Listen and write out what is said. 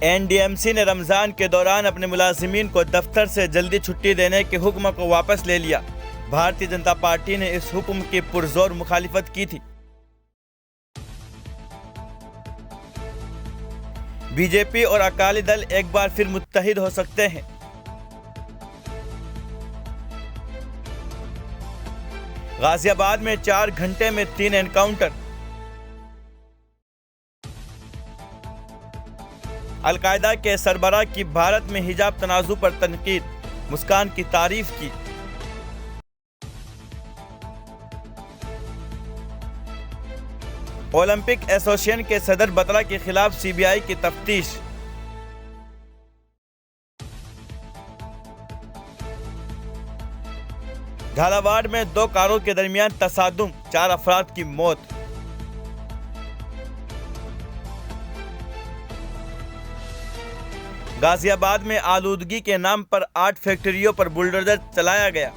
NDMC ने रमज़ान के दौरान अपने मुलाजिमीन को दफ्तर से जल्दी छुट्टी देने के हुक्म को वापस ले लिया। भारतीय जनता पार्टी ने इस हुक्म की पुरजोर मुखालिफत की थी। बीजेपी और अकाली दल एक बार फिर मुत्तहिद हो सकते हैं। गाजियाबाद में 4 घंटे में 3 एनकाउंटर। अलकायदा के सरबराह की भारत में हिजाब तनाज़ु पर तनकीद, मुस्कान की तारीफ की। ओलंपिक एसोसिएशन के सदर बत्रा के खिलाफ सीबीआई की तफ्तीश। झालावाड़ में 2 कारों के दरमियान तसादुम, 4 अफराद की मौत। गाजियाबाद में आलूदगी के नाम पर 8 फैक्ट्रियों पर बुलडोजर चलाया गया।